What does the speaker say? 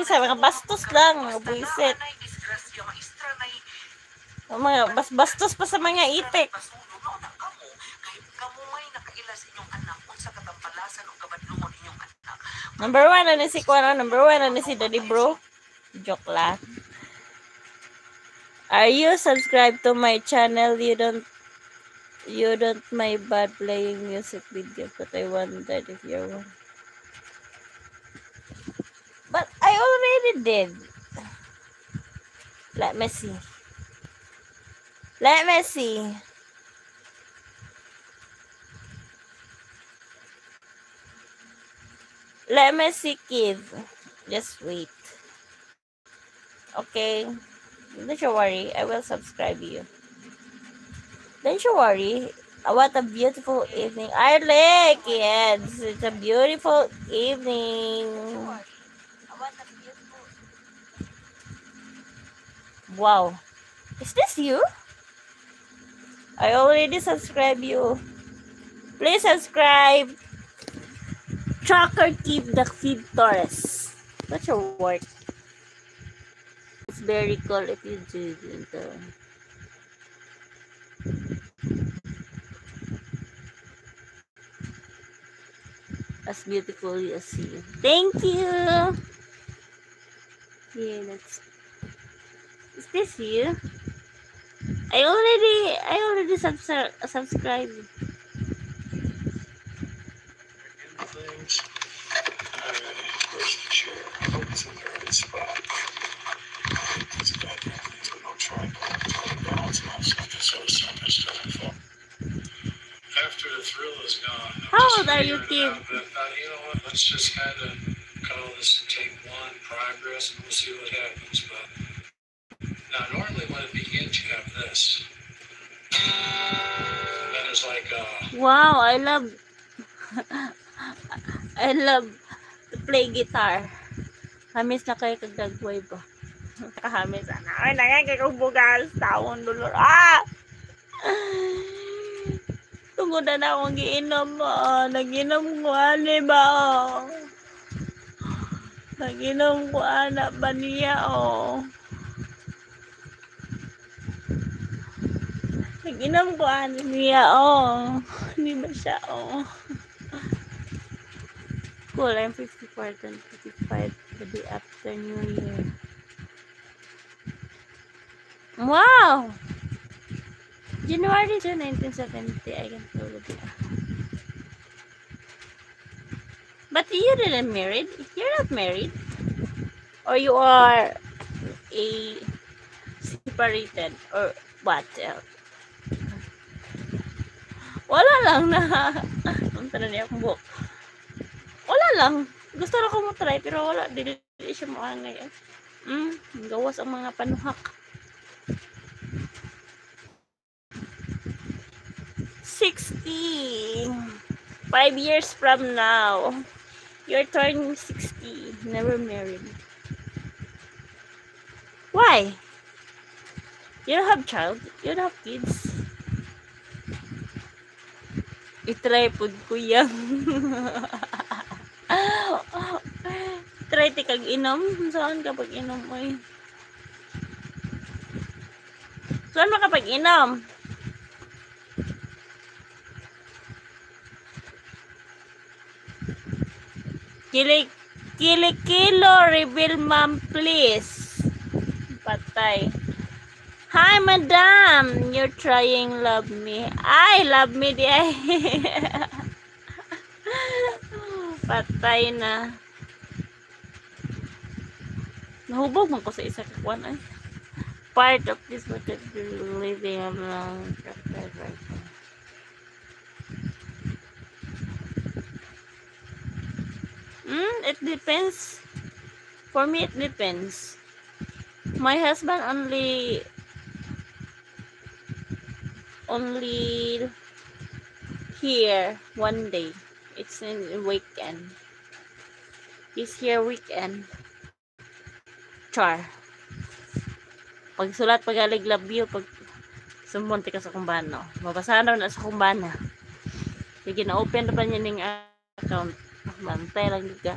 bisa mga bastos lang, mga buisit. Mga bastos pa sa mga itik. Number 1 na si Kuana, number 1 na si Daddy Bro. Joke lang. Are you subscribed to my channel? You don't my bad playing music video, but I wondered if you're one. But I already did. Let me see. Let me see. Let me see, kid. Just wait. Okay. Don't you worry. I will subscribe you. Don't you worry. What a beautiful evening. Arle, kids. It's a beautiful evening. Wow. Is this you? I already subscribe you. Please subscribe. Tracker Keep the Feed Torres. That's your work. It's very cool if you do it. As beautiful as you. Thank you. Yeah, that's. Is this you? I already subscribed. Things. Where's the chair? I hope it's in the right spot. It's about things with no tripod. Balance myself just so simple stuff and fun. After the thrill is gone, how old are you, kid? You know what? Let's just kind of call this take one progress, and we'll see what happens. But now, normally when it begins, you have this. And then there's like wow, I love to play guitar. Hamis na kayo kagdagway ba? Kahamis na. Ay, nangyay kayo bugas. Tawon dulor. Ah! Tungod na akong giinom mo. Nag-inom ko ani ba? Nag-inom ko anak ba niya Nag-inom ko ani niya Hindi ba siya Cool, I'm 54 and 55 the day after New Year. Wow! January 2, 1970, I can tell it. But you didn't married? You're not married? Or you are separated? Or what else? Wala lang na. Punta na niya akong buhok. Wala lang. Gusto na ko mo try pero wala. Dili siya maangay. Gawas ang mga panuhak. 60. 5 years from now. You're turning 60. Never married. Why? You don't have child? You don't have kids? I-try po ko yan. Try tikag inom. Saan kapag inom mo Saan mo kapag inom? Kilo, reveal ma'am please. Patay. Hi madam, you're trying love me. I love me di ay. Patay na. Nahubog man ko sa isa kakuan ay. Part of this what living along right. It depends. For me, it depends. My husband only here one day. It's in weekend. He's here weekend. Char. Pag sulat, pag alig love you, pag sumunti ka sa kumbano. Mabasahan na sa kumbana. Sige na open na pa niya ng account. Bantay lang ka.